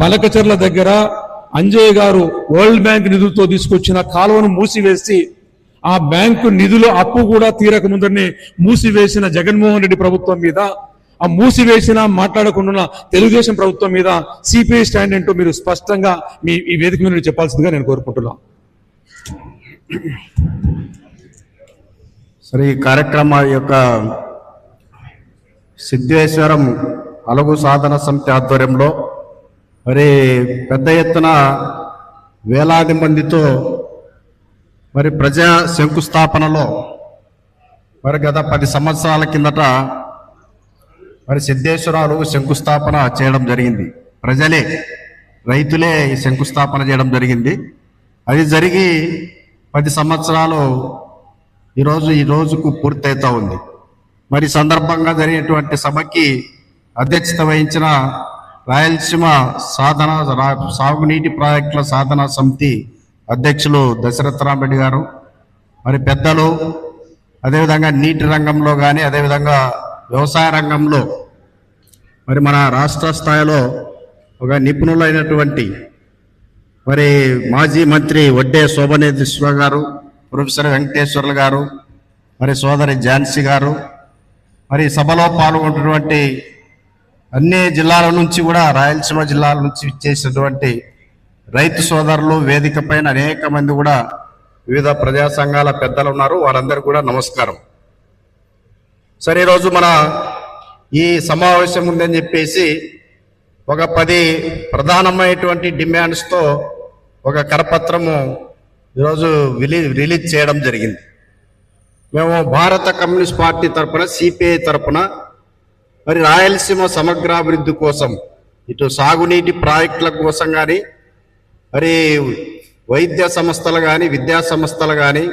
బలకచర్ల దగ్గర అంజయ్య గారు world bank నిధులతో తీసుకొచ్చిన కాలువను మూసివేసి ఆ బ్యాంకు నిధులు అప్పు కూడా తీరక ముందరనే మూసివేసిన జగన్మోహన్ రెడ్డి ప్రభుత్వం మీద, ఆ మూసివేసిన మాట్లాడకుండా తెలుగుదేశం ప్రభుత్వం మీద సిపిఐ స్టాండ్ ఏంటో మీరు స్పష్టంగా ఈ వేదిక మీద చెప్పాల్సిందిగా నేను కోరుకుంటున్నాను. సరే, ఈ కార్యక్రమం యొక్క సిద్ధేశ్వరం అలుగు సాధన సమితి ఆధ్వర్యంలో మరి పెద్ద ఎత్తున వేలాది మందితో మరి ప్రజా శంకుస్థాపనలో మరి గత 10 సంవత్సరాల కిందట మరి సిద్ధేశ్వరాలు శంకుస్థాపన చేయడం జరిగింది. ప్రజలే, రైతులే ఈ శంకుస్థాపన చేయడం జరిగింది. అది జరిగి 10 సంవత్సరాలు ఈ రోజుకు పూర్తవుతా ఉంది. మరి సందర్భంగా జరిగినటువంటి సభకి అధ్యక్షత వహించిన రాయలసీమ సాగునీటి ప్రాజెక్టుల సాధన సమితి అధ్యక్షులు దశరథ రామరెడ్డి గారు, మరి పెద్దలు, అదేవిధంగా నీటి రంగంలో కానీ అదేవిధంగా వ్యవసాయ రంగంలో మరి మన రాష్ట్ర స్థాయిలో ఒక నిపుణులైనటువంటి మరి మాజీ మంత్రి వడ్డే శోభనేశ్వర గారు, ప్రొఫెసర్ వెంకటేశ్వర్లు గారు, మరి సోదరి ఝాన్సీ గారు, మరి సభలో పాల్గొంటున్నటువంటి అన్ని జిల్లాల నుంచి కూడా రాయలసీమ జిల్లాల నుంచి చేసినటువంటి రైతు సోదరులు, వేదిక పైన అనేక మంది కూడా వివిధ ప్రజా సంఘాల పెద్దలు ఉన్నారు. వారందరూ కూడా నమస్కారం. సరే, ఈరోజు మన ఈ సమావేశం ఉందని చెప్పేసి ఒక 10 ప్రధానమైనటువంటి డిమాండ్స్తో ఒక కరపత్రము ఈరోజు రిలీజ్ చేయడం జరిగింది. మేము భారత కమ్యూనిస్ట్ పార్టీ తరఫున, సిపిఐ తరఫున మరి రాయలసీమ సమగ్రాభివృద్ధి కోసం, ఇటు సాగునీటి ప్రాజెక్టుల కోసం కానీ, మరి వైద్య సంస్థలు కానీ, విద్యా సంస్థలు కానీ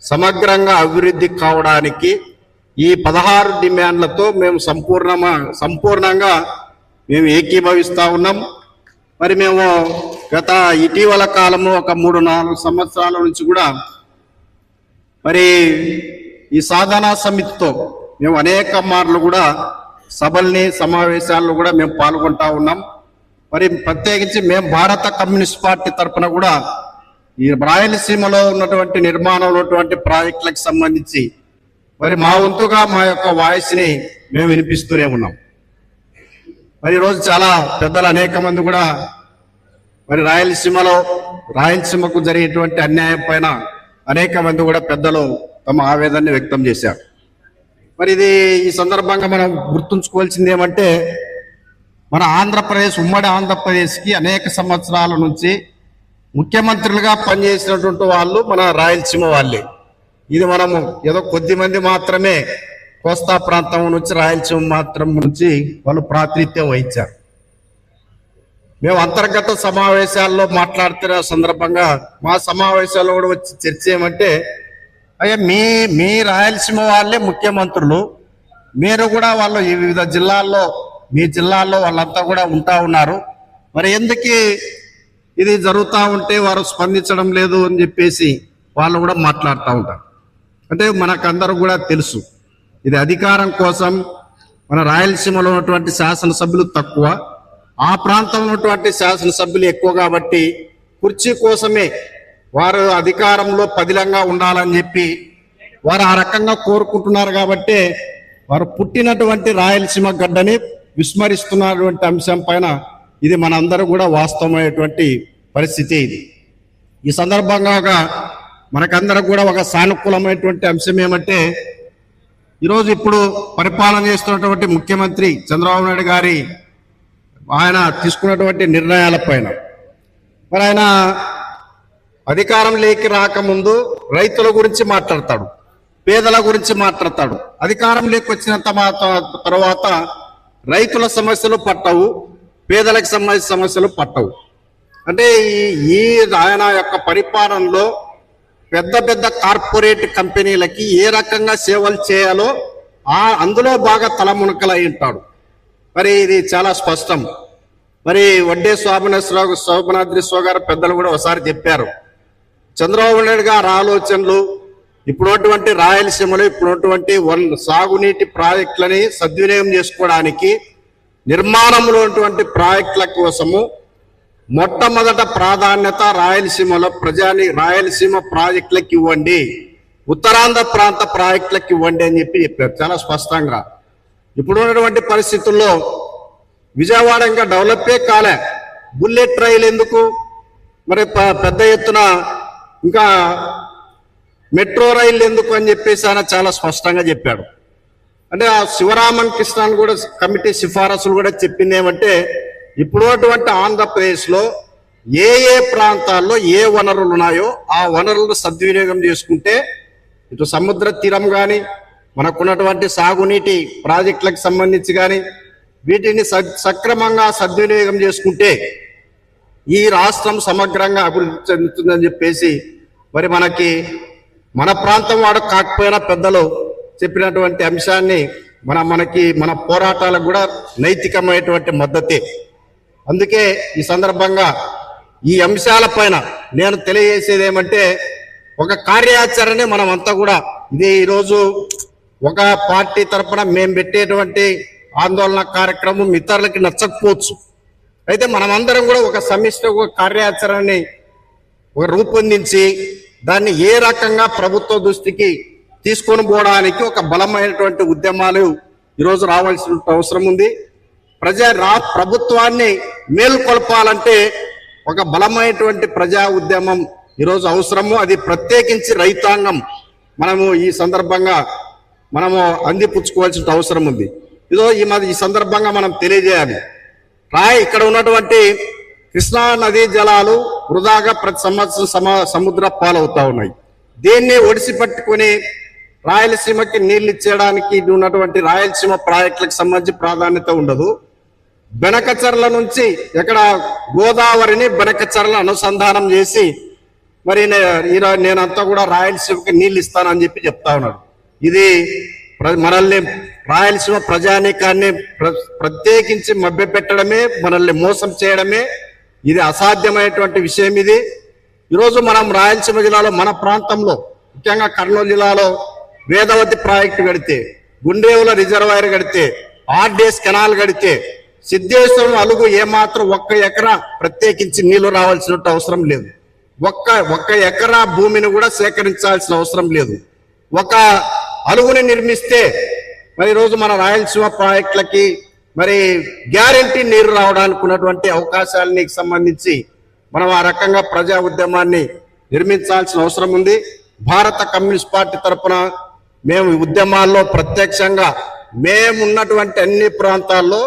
సమగ్రంగా అభివృద్ధి కావడానికి ఈ 16 డిమాండ్లతో మేము సంపూర్ణంగా మేము ఏకీభవిస్తూ ఉన్నాం. మరి మేము గత ఇటీవల కాలము ఒక 3-4 సంవత్సరాల నుంచి కూడా మరి ఈ సాధనా సమితితో మేము అనేక మార్లు కూడా సభల్ని, సమావేశాల్లో కూడా మేము పాల్గొంటా ఉన్నాం. మరి ప్రత్యేకించి మేము భారత కమ్యూనిస్ట్ పార్టీ తరఫున కూడా ఈ రాయలసీమలో ఉన్నటువంటి నిర్మాణంలో ఉన్నటువంటి ప్రాజెక్టులకు సంబంధించి మరి మా వంతుగా మా యొక్క వాయిస్ని మేము వినిపిస్తూనే ఉన్నాం. మరి ఈరోజు చాలా పెద్దలు అనేక మంది కూడా మరి రాయలసీమకు జరిగేటువంటి అన్యాయం పైన అనేక మంది కూడా పెద్దలు తమ ఆవేదనని వ్యక్తం చేశారు. మరి ఇది ఈ సందర్భంగా మనం గుర్తుంచుకోవాల్సింది ఏమంటే, మన ఉమ్మడి ఆంధ్రప్రదేశ్కి అనేక సంవత్సరాల నుంచి ముఖ్యమంత్రులుగా పనిచేసినటువంటి వాళ్ళు మన రాయలసీమ వాళ్ళే. ఇది మనము ఏదో కొద్ది మంది మాత్రమే కోస్తా ప్రాంతం నుంచి, రాయలసీమ మాత్రం నుంచి వాళ్ళు ప్రాతినిధ్యం వహించారు. మేము అంతర్గత సమావేశాల్లో మాట్లాడుతున్న సందర్భంగా మా సమావేశాల్లో కూడా వచ్చి చర్చ ఏమంటే, అయ్యా మీ రాయలసీమ వాళ్ళే ముఖ్యమంత్రులు, మీరు కూడా వాళ్ళు ఈ వివిధ జిల్లాల్లో, మీ జిల్లాల్లో వాళ్ళంతా కూడా ఉంటా ఉన్నారు, మరి ఎందుకు ఇది జరుగుతూ ఉంటే వారు స్పందించడం లేదు అని చెప్పేసి వాళ్ళు కూడా మాట్లాడుతూ ఉంటారు. అంటే మనకందరూ కూడా తెలుసు, ఇది అధికారం కోసం మన రాయలసీమలో ఉన్నటువంటి శాసనసభ్యులు తక్కువ, ఆ ప్రాంతంలో ఉన్నటువంటి శాసనసభ్యులు ఎక్కువ కాబట్టి కుర్చీ కోసమే వారు అధికారంలో పదిలంగా ఉండాలని చెప్పి వారు ఆ రకంగా కోరుకుంటున్నారు. కాబట్టి వారు పుట్టినటువంటి రాయలసీమ గడ్డని విస్మరిస్తున్నటువంటి అంశం పైన ఇది మనందరూ కూడా వాస్తవమైనటువంటి పరిస్థితి. ఇది ఈ సందర్భంగా మనకందరూ కూడా ఒక సానుకూలమైనటువంటి అంశం ఏమంటే, ఈరోజు ఇప్పుడు పరిపాలన చేస్తున్నటువంటి ముఖ్యమంత్రి చంద్రబాబు నాయుడు గారి ఆయన తీసుకున్నటువంటి నిర్ణయాల పైన మరి ఆయన అధికారంలోకి రాకముందు రైతుల గురించి మాట్లాడతాడు, పేదల గురించి మాట్లాడతాడు. అధికారంలోకి వచ్చిన తర్వాత రైతుల సమస్యలు పట్టవు, పేదలకు సంబంధించిన సమస్యలు పట్టవు. అంటే ఈ ఆయన యొక్క పరిపాలనలో పెద్ద పెద్ద కార్పొరేట్ కంపెనీలకి ఏ రకంగా సేవలు చేయాలో అందులో బాగా తలమునకలై ఉంటాడు. మరి ఇది చాలా స్పష్టం. మరి వడ్డే శోభనాద్రీశ్వర గారు పెద్దలు కూడా ఒకసారి చెప్పారు, చంద్రబాబు నాయుడు గారి ఆలోచనలు ఇప్పుడున్నటువంటి రాయలసీమలో ఇప్పుడున్నటువంటి సాగునీటి ప్రాజెక్టులని సద్వినియోగం చేసుకోవడానికి నిర్మాణంలో ఉన్నటువంటి ప్రాజెక్టుల కోసము మొట్టమొదట ప్రాధాన్యత రాయలసీమలో రాయలసీమ ప్రాజెక్టులకు ఇవ్వండి, ఉత్తరాంధ్ర ప్రాంత ప్రాజెక్టులకు ఇవ్వండి అని చెప్పారు చాలా స్పష్టంగా. ఇప్పుడున్నటువంటి పరిస్థితుల్లో విజయవాడ ఇంకా డెవలపే కాలే, బుల్లెట్ రైలు ఎందుకు, మరి పెద్ద ఎత్తున ఇంకా మెట్రో రైలు ఎందుకు అని చెప్పేసి ఆయన చాలా స్పష్టంగా చెప్పాడు. అంటే ఆ శివరామన్ కృష్ణన్ కూడా కమిటీ సిఫారసులు కూడా చెప్పింది ఏమంటే, ఇప్పుడున్నటువంటి ఆంధ్రప్రదేశ్లో ఏ ఏ ప్రాంతాల్లో ఏ వనరులు ఉన్నాయో ఆ వనరులను సద్వినియోగం చేసుకుంటే ఇటు సముద్ర తీరం కానీ మనకున్నటువంటి సాగునీటి ప్రాజెక్టులకు సంబంధించి కానీ వీటిని సక్రమంగా సద్వినియోగం చేసుకుంటే ఈ రాష్ట్రం సమగ్రంగా అభివృద్ధి చెందుతుందని చెప్పేసి మరి మన ప్రాంతం వాడు కాకపోయినా పెద్దలు చెప్పినటువంటి అంశాన్ని మన పోరాటాలకు కూడా నైతికమైనటువంటి మద్దతే. అందుకే ఈ సందర్భంగా ఈ అంశాలపైన నేను తెలియజేసేది ఏమంటే, ఒక కార్యాచరణ మనమంతా కూడా ఇది ఈరోజు ఒక పార్టీ తరఫున మేము పెట్టేటువంటి ఆందోళన కార్యక్రమం ఇతరులకి నచ్చకపోవచ్చు, అయితే మనమందరం కూడా ఒక సమిష్టి ఒక కార్యాచరణని రూపొందించి దాన్ని ఏ రకంగా ప్రభుత్వ దృష్టికి తీసుకొని పోవడానికి ఒక బలమైనటువంటి ఉద్యమాలు ఈరోజు రావాల్సిన అవసరం ఉంది. ప్రభుత్వాన్ని మేల్కొల్పాలంటే ఒక బలమైనటువంటి ప్రజా ఉద్యమం ఈరోజు అవసరము. అది ప్రత్యేకించి రైతాంగం మనము ఈ సందర్భంగా అందిపుచ్చుకోవాల్సిన అవసరం ఉంది. ఈ సందర్భంగా మనం తెలియజేయాలి, ఇక్కడ ఉన్నటువంటి కృష్ణా నదీ జలాలు వృధాగా ప్రతి సంవత్సరం సముద్ర పాలవుతా ఉన్నాయి. దీన్ని ఒడిసి పట్టుకుని రాయలసీమకి నీళ్లు ఇచ్చేయడానికి ఉన్నటువంటి రాయలసీమ ప్రాజెక్టులకు సంబంధించి ప్రాధాన్యత ఉండదు. బెనకచర్ల నుంచి ఎక్కడ గోదావరిని బెనకచర్ల అనుసంధానం చేసి మరి నేనంతా కూడా రాయలసీమకి నీళ్లు ఇస్తానని చెప్తా ఉన్నాడు. ఇది మనల్ని రాయలసీమ ప్రజానీకాన్ని ప్రత్యేకించి మభ్యపెట్టడమే, మనల్ని మోసం చేయడమే. ఇది అసాధ్యమైనటువంటి విషయం. ఈరోజు మనం రాయలసీమ జిల్లాలో మన ప్రాంతంలో ముఖ్యంగా కర్నూలు జిల్లాలో వేదవతి ప్రాజెక్టు కడితే, గుండ్రేవుల రిజర్వాయర్ కడితే, ఆర్డీఎస్ కెనాల్ కడితే సిద్ధేశ్వరం అలుగు ఏమాత్రం 1 ఎకరా ప్రత్యేకించి నీళ్లు రావాల్సిన అవసరం లేదు. ఒక్క ఎకరా భూమిని కూడా సేకరించాల్సిన అవసరం లేదు. ఒక అలుగుని నిర్మిస్తే మరి ఈరోజు మన రాయలసీమ ప్రాజెక్టులకి మరి గ్యారంటీ నీరు రావడానికి ఉన్నటువంటి అవకాశాలకి సంబంధించి మనం ఆ రకంగా ప్రజా ఉద్యమాన్ని నిర్మించాల్సిన అవసరం ఉంది. భారత కమ్యూనిస్ట్ పార్టీ తరఫున మేము ఉద్యమాల్లో ప్రత్యక్షంగా మేమున్నటువంటి అన్ని ప్రాంతాల్లో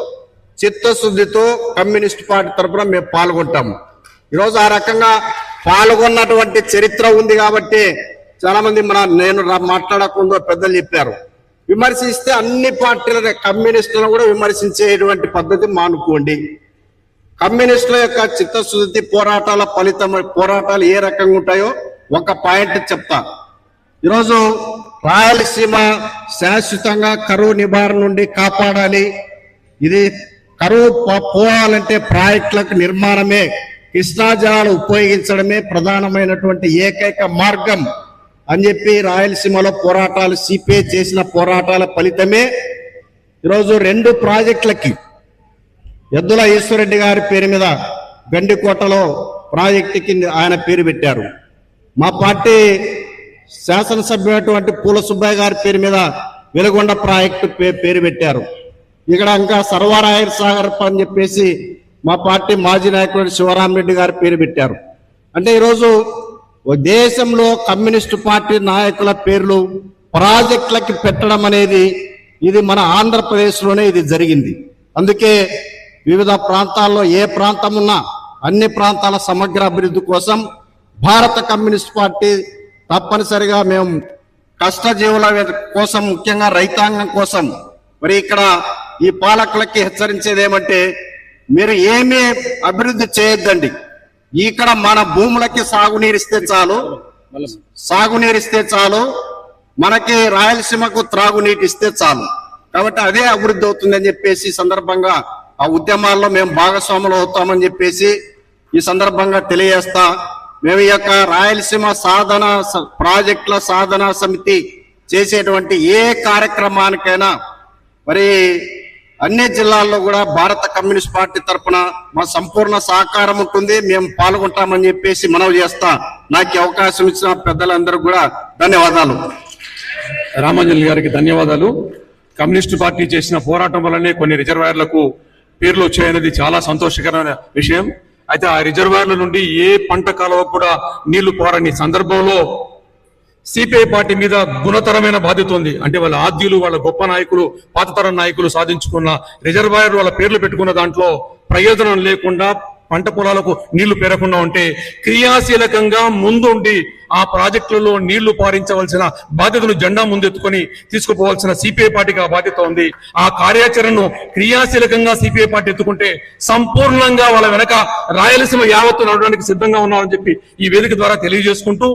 చిత్తశుద్ధితో కమ్యూనిస్ట్ పార్టీ తరఫున మేము పాల్గొంటాము. ఈరోజు ఆ రకంగా పాల్గొన్నటువంటి చరిత్ర ఉంది కాబట్టి చాలా మంది నేను మాట్లాడకుండా పెద్దలు చెప్పారు, విమర్శిస్తే అన్ని పార్టీల కమ్యూనిస్టులను కూడా విమర్శించేటువంటి పద్ధతి మానుకోండి. కమ్యూనిస్టుల యొక్క చిత్తశుద్ధి పోరాటాల ఫలితం పోరాటాలు ఏ రకంగా ఉంటాయో ఒక పాయింట్ చెప్తా. ఈరోజు రాయలసీమ శాశ్వతంగా కరువు నివారణ నుండి కాపాడాలి. ఇది కరువు పోవాలంటే ప్రాజెక్టులకు నిర్మాణమే, కృష్ణా జలాలు ఉపయోగించడమే ప్రధానమైనటువంటి ఏకైక మార్గం అని చెప్పి రాయలసీమలో పోరాటాలు సిపిఐ చేసిన పోరాటాల ఫలితమే ఈరోజు 2 ప్రాజెక్టులకి ఎద్దుల ఈశ్వరెడ్డి గారి పేరు మీద గండికోటలో ప్రాజెక్టుకి ఆయన పేరు పెట్టారు. మా పార్టీ శాసనసభ్యులైనటువంటి పూల సుబ్బయ్య గారి పేరు మీద వెలుగొండ ప్రాజెక్టు పేరు పెట్టారు. ఇక్కడ ఇంకా సర్వరాయర్ సాగర్ అని చెప్పేసి మా పార్టీ మాజీ నాయకుడు శివరామరెడ్డి గారి పేరు పెట్టారు. అంటే ఈరోజు దేశంలో కమ్యూనిస్టు పార్టీ నాయకుల పేర్లు ప్రాజెక్టులకి పెట్టడం అనేది ఇది మన ఆంధ్రప్రదేశ్లోనే ఇది జరిగింది. అందుకే వివిధ ప్రాంతాల్లో ఏ ప్రాంతం ఉన్నా అన్ని ప్రాంతాల సమగ్ర అభివృద్ధి కోసం భారత కమ్యూనిస్ట్ పార్టీ తప్పనిసరిగా మేము కష్టజీవుల కోసం ముఖ్యంగా రైతాంగం కోసం మరి ఇక్కడ ఈ పాలకులకి హెచ్చరించేది ఏమంటే, మీరు ఏమీ అభివృద్ధి చేయొద్దండి, ఇక్కడ మన భూములకి సాగునీరిస్తే చాలు, మనకి రాయలసీమకు త్రాగునీటి ఇస్తే చాలు, కాబట్టి అదే అభివృద్ధి అవుతుందని చెప్పేసి సందర్భంగా ఆ ఉద్యమాల్లో మేము భాగస్వాములు అవుతామని చెప్పేసి ఈ సందర్భంగా తెలియజేస్తా. మేము ఈ యొక్క రాయలసీమ ప్రాజెక్టుల సాధన సమితి చేసేటువంటి ఏ కార్యక్రమానికైనా మరి అన్ని జిల్లాల్లో కూడా భారత కమ్యూనిస్ట్ పార్టీ తరఫున మా సంపూర్ణ సహకారం ఉంటుంది, మేము పాల్గొంటామని చెప్పేసి మనవి చేస్తా. నాకు ఈ అవకాశం ఇచ్చిన పెద్దలందరూ కూడా ధన్యవాదాలు. రామాంజలి గారికి ధన్యవాదాలు. కమ్యూనిస్టు పార్టీ చేసిన పోరాటం వల్లనే కొన్ని రిజర్వాయర్లకు పేర్లు వచ్చాయనేది చాలా సంతోషకరమైన విషయం. అయితే ఆ రిజర్వాయర్ల నుండి ఏ పంట కాలువకు కూడా నీళ్లు పోరని సందర్భంలో సిపిఐ పార్టీ మీద గుణతరమైన బాధ్యత ఉంది. అంటే వాళ్ళ ఆద్యులు, వాళ్ళ గొప్ప నాయకులు, పాతతరం నాయకులు సాధించుకున్న రిజర్వాయర్ వాళ్ళ పేర్లు పెట్టుకున్న దాంట్లో ప్రయోజనం లేకుండా పంట పొలాలకు నీళ్లు పేరకుండా ఉంటే క్రియాశీలకంగా ముందుండి ఆ ప్రాజెక్టులలో నీళ్లు పారించవలసిన బాధ్యతను జెండా ముందెత్తుకొని తీసుకుపోవాల్సిన సిపిఐ పార్టీకి ఆ బాధ్యత ఉంది. ఆ కార్యాచరణను క్రియాశీలకంగా సిపిఐ పార్టీ ఎత్తుకుంటే సంపూర్ణంగా వాళ్ళ వెనక రాయలసీమ యావత్తు నడవడానికి సిద్ధంగా ఉన్నారని చెప్పి ఈ వేదిక ద్వారా తెలియజేసుకుంటూ